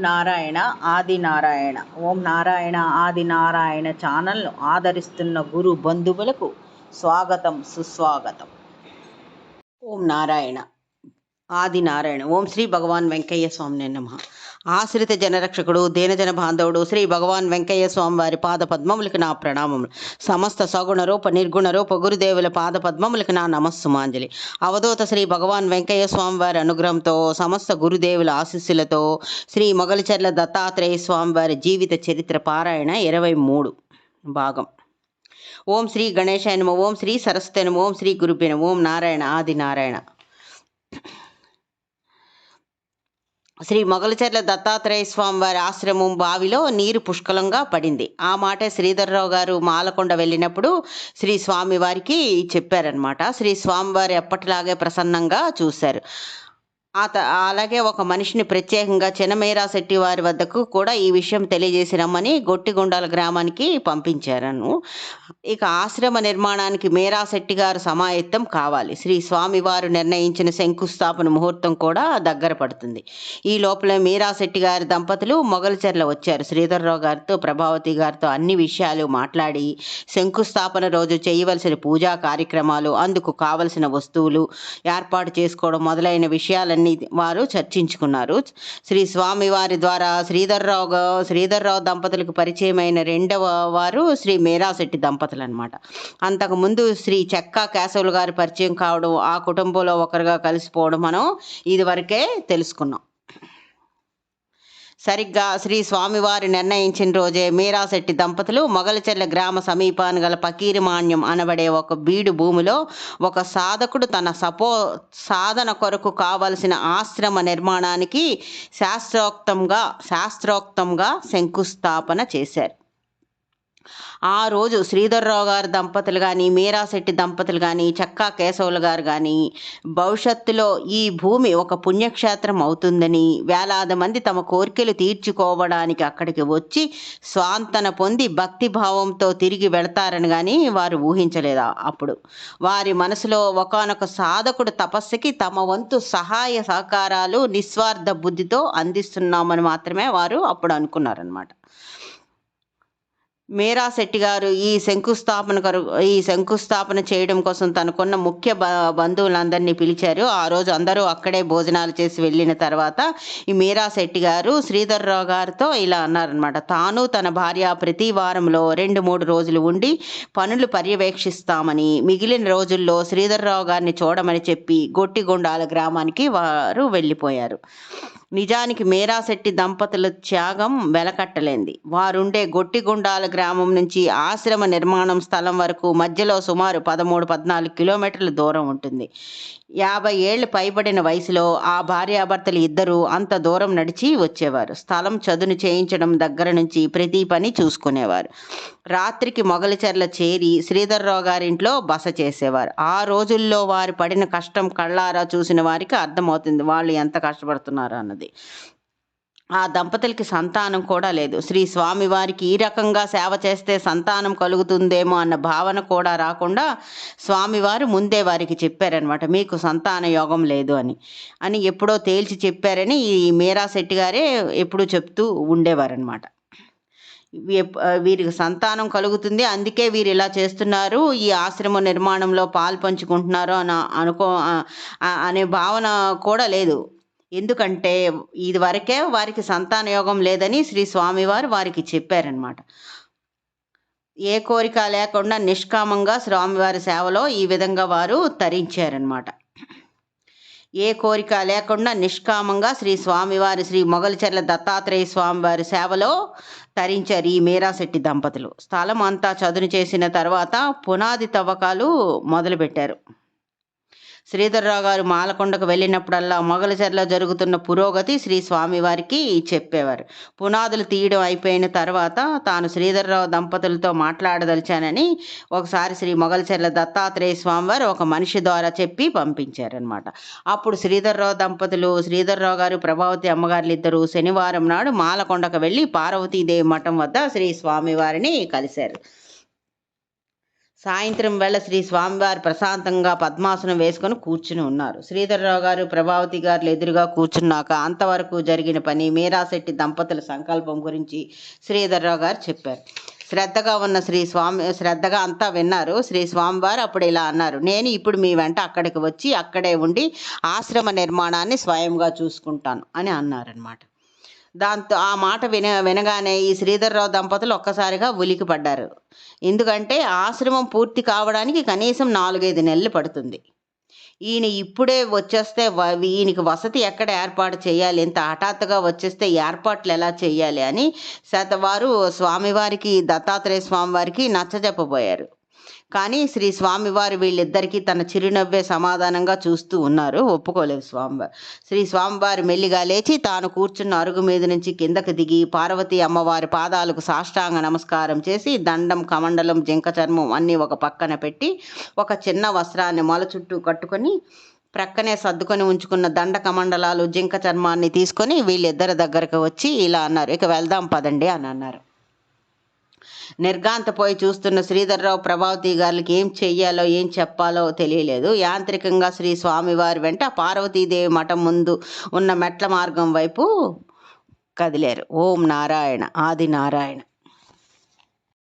నారాయణ ఆది నారాయణ. ఓం నారాయణ ఆది నారాయణ ఛానల్ను ఆదరిస్తున్న గురు బంధువులకు స్వాగతం, సుస్వాగతం. ఓం నారాయణ ఆది నారాయణ. ఓం శ్రీ భగవాన్ వెంకయ్య స్వామి నమః. ఆశ్రిత జనరక్షకుడు, దీనజన బాంధవుడు శ్రీ భగవాన్ వెంకయ్య స్వామి వారి పాద పద్మములకు నా ప్రణామములు. సమస్త సగుణ రూప నిర్గుణ రూప గురుదేవుల పాద పద్మములకు నా నమస్సుమాంజలి. అవధూత శ్రీ భగవాన్ వెంకయ్య స్వామి వారి అనుగ్రహంతో, సమస్త గురుదేవుల ఆశీస్సులతో శ్రీ మొగలిచెర్ల దత్తాత్రేయ స్వామి వారి జీవిత చరిత్ర పారాయణ 23 భాగం. ఓం శ్రీ గణేశాయ నమః. ఓం శ్రీ సరస్వతి నమః. ఓం శ్రీ గురుభ్యో నమః. ఓం నారాయణ ఆది నారాయణ. శ్రీ మొగలిచెర్ల దత్తాత్రేయ స్వామి వారి ఆశ్రమం బావిలో నీరు పుష్కలంగా పడింది. ఆ మాటే శ్రీధర్రావు గారు మాలకొండ వెళ్ళినప్పుడు శ్రీ స్వామి వారికి చెప్పారనమాట. శ్రీ స్వామివారి ఎప్పటిలాగే ప్రసన్నంగా చూశారు. అలాగే ఒక మనిషిని ప్రత్యేకంగా చినమేరా శెట్టి వారి వద్దకు కూడా ఈ విషయం తెలియజేసి రమ్మని గొట్టిగుండాల గ్రామానికి పంపించారను. ఇక ఆశ్రమ నిర్మాణానికి మేరా శెట్టి గారు సమాయత్తం కావాలి. శ్రీ స్వామివారు నిర్ణయించిన శంకుస్థాపన ముహూర్తం కూడా దగ్గర పడుతుంది. ఈ లోపల మీరా శెట్టి గారి దంపతులు మొగలిచెర్ల వచ్చారు. శ్రీధర్రావు గారితో, ప్రభావతి గారితో అన్ని విషయాలు మాట్లాడి శంకుస్థాపన రోజు చేయవలసిన పూజా కార్యక్రమాలు, అందుకు కావలసిన వస్తువులు ఏర్పాటు చేసుకోవడం మొదలైన విషయాలన్నీ వారు చర్చించుకున్నారు. శ్రీ స్వామి వారి ద్వారా శ్రీధర్రావు దంపతులకు పరిచయమైన రెండవ వారు శ్రీ మేరాశెట్టి దంపతులు అనమాట. అంతకుముందు శ్రీ చెక్కా కేశవులు గారి పరిచయం కావడం, ఆ కుటుంబంలో ఒకరుగా కలిసిపోవడం మనం ఇదివరకే తెలుసుకున్నాం. సరిగ్గా శ్రీ స్వామివారి నిర్ణయించిన రోజే మీరాశెట్టి దంపతులు మొగలిచెర్ల గ్రామ సమీపాన గల పకీరిమాన్యం అనబడే ఒక బీడు భూమిలో ఒక సాధకుడు తన సాధన కొరకు కావలసిన ఆశ్రమ నిర్మాణానికి శాస్త్రోక్తంగా శంకుస్థాపన చేశారు. ఆ రోజు శ్రీధర్రావు గారి దంపతులు కానీ, మీరాశెట్టి దంపతులు కానీ, చెక్కా కేశవులు గారు కానీ భవిష్యత్తులో ఈ భూమి ఒక పుణ్యక్షేత్రం అవుతుందని, వేలాది మంది తమ కోరికలు తీర్చుకోవడానికి అక్కడికి వచ్చి స్వాంతన పొంది భక్తిభావంతో తిరిగి వెళతారని కానీ వారు ఊహించలేదు. అప్పుడు వారి మనసులో ఒకానొక సాధకుడు తపస్సుకి తమ వంతు సహాయ సహకారాలు నిస్వార్థ బుద్ధితో అందిస్తున్నామని మాత్రమే వారు అప్పుడు అనుకున్నారనమాట. మీరాశెట్టి గారు ఈ శంకుస్థాపన చేయడం కోసం తనకున్న ముఖ్య బంధువులందరినీ పిలిచారు. ఆ రోజు అందరూ అక్కడే భోజనాలు చేసి వెళ్ళిన తర్వాత ఈ మీరాశెట్టి గారు శ్రీధర్రావు గారితో ఇలా అన్నారనమాట. తాను తన భార్య ప్రతి వారంలో 2-3 రోజులు ఉండి పనులు పర్యవేక్షిస్తామని, మిగిలిన రోజుల్లో శ్రీధర్రావు గారిని చూడమని చెప్పి గొట్టిగుండాల గ్రామానికి వారు వెళ్ళిపోయారు. నిజానికి మీరాశెట్టి దంపతుల త్యాగం వెలకట్టలేంది. వారుండే గొట్టిగుండాల గ్రామం నుంచి ఆశ్రమ నిర్మాణం స్థలం వరకు మధ్యలో సుమారు 13-14 కిలోమీటర్ల దూరం ఉంటుంది. 50 ఏళ్ళు పైబడిన వయసులో ఆ భార్యాభర్తలు ఇద్దరూ అంత దూరం నడిచి వచ్చేవారు. స్థలం చదును చేయించడం దగ్గర నుంచి ప్రతి పని చూసుకునేవారు. రాత్రికి మొగలిచెర్ల చేరి శ్రీధర్రావు గారింట్లో బస చేసేవారు. ఆ రోజుల్లో వారు పడిన కష్టం కళ్ళారా చూసిన వారికి అర్థమవుతుంది వాళ్ళు ఎంత కష్టపడుతున్నారు అన్నది. ఆ దంపతులకి సంతానం కూడా లేదు. శ్రీ స్వామివారికి ఈ రకంగా సేవ చేస్తే సంతానం కలుగుతుందేమో అన్న భావన కూడా రాకుండా స్వామివారు ముందే వారికి చెప్పారనమాట, మీకు సంతాన యోగం లేదు అని ఎప్పుడో తేల్చి చెప్పారని ఈ మీరాశెట్టి గారే ఎప్పుడూ చెప్తూ ఉండేవారనమాట. వీరికి సంతానం కలుగుతుంది, అందుకే వీరు ఇలా చేస్తున్నారు, ఈ ఆశ్రమ నిర్మాణంలో పాలు పంచుకుంటున్నారు అనే భావన కూడా లేదు. ఎందుకంటే ఇది వరకే వారికి సంతాన యోగం లేదని శ్రీ స్వామివారు వారికి చెప్పారనమాట. ఏ కోరిక లేకుండా నిష్కామంగా స్వామివారి సేవలో ఈ విధంగా వారు తరించారనమాట. ఏ కోరిక లేకుండా నిష్కామంగా శ్రీ స్వామివారి శ్రీ మొగలిచెర్ల దత్తాత్రేయ స్వామివారి సేవలో తరించారు ఈ మీరాశెట్టి దంపతులు. స్థలం అంతా చదును చేసిన తర్వాత పునాది తవ్వకాలు మొదలుపెట్టారు. శ్రీధర్రావు గారు మాలకొండకు వెళ్ళినప్పుడల్లా మొగలిచెర్ల జరుగుతున్న పురోగతి శ్రీ స్వామివారికి చెప్పేవారు. పునాదులు తీయడం అయిపోయిన తర్వాత తాను శ్రీధర్రావు దంపతులతో మాట్లాడదలిచానని ఒకసారి శ్రీ మొగలిచెర్ల దత్తాత్రేయ స్వామివారు ఒక మనిషి ద్వారా చెప్పి పంపించారనమాట. అప్పుడు శ్రీధర్రావు గారు, ప్రభావతి అమ్మగారులు ఇద్దరు శనివారం నాడు మాలకొండకు వెళ్ళి పార్వతీదేవి మఠం వద్ద శ్రీ స్వామివారిని కలిశారు. సాయంత్రం వేళ శ్రీ స్వామివారు ప్రశాంతంగా పద్మాసనం వేసుకొని కూర్చుని ఉన్నారు. శ్రీధర్రావు గారు ప్రభావతి గారు ఎదురుగా కూర్చున్నాక అంతవరకు జరిగిన పని, మీరాశెట్టి దంపతుల సంకల్పం గురించి శ్రీధర్రావు గారు చెప్పారు. శ్రద్ధగా ఉన్న శ్రద్ధగా అంతా విన్నారు. శ్రీ స్వామివారు అప్పుడు ఇలా అన్నారు, నేను ఇప్పుడు మీ వెంట అక్కడికి వచ్చి అక్కడే ఉండి ఆశ్రమ నిర్మాణాన్ని స్వయంగా చూసుకుంటాను అని అన్నారనమాట. దాంతో ఆ మాట వినగానే ఈ శ్రీధర్రావు దంపతులు ఒక్కసారిగా ఉలికి పడ్డారు. ఎందుకంటే ఆశ్రమం పూర్తి కావడానికి కనీసం 4-5 నెలలు పడుతుంది. ఈయన ఇప్పుడే వచ్చేస్తే ఈయనకి వసతి ఎక్కడ ఏర్పాటు చేయాలి, ఇంత హఠాత్తుగా వచ్చేస్తే ఏర్పాట్లు ఎలా చేయాలి అని వారు స్వామివారికి, దత్తాత్రేయ స్వామివారికి నచ్చజెప్పబోయారు. కానీ శ్రీ స్వామివారు వీళ్ళిద్దరికీ తన చిరునవ్వే సమాధానంగా చూస్తూ ఉన్నారు. ఒప్పుకోలేదు స్వామివారు. శ్రీ స్వామివారు మెల్లిగా లేచి తాను కూర్చున్న అరుగు మీద నుంచి కిందకు దిగి పార్వతీ అమ్మవారి పాదాలకు సాష్టాంగ నమస్కారం చేసి దండం, కమండలం, జింక చర్మం అన్నీ ఒక పక్కన పెట్టి ఒక చిన్న వస్త్రాన్ని మొల చుట్టూ కట్టుకొని ప్రక్కనే సర్దుకొని ఉంచుకున్న దండ, కమండలాలు, జింక చర్మాన్ని తీసుకొని వీళ్ళిద్దరి దగ్గరకు వచ్చి ఇలా అన్నారు, ఇక వెళ్దాం పదండి అని అన్నారు. నిర్ఘాంతపోయి చూస్తున్న శ్రీధర్రావు, ప్రభావతి గారికి ఏం చెయ్యాలో ఏం చెప్పాలో తెలియలేదు. యాంత్రికంగా శ్రీ స్వామివారి వెంట పార్వతీదేవి మఠం ముందు ఉన్న మెట్ల మార్గం వైపు కదిలారు. ఓం నారాయణ, ఆది నారాయణ.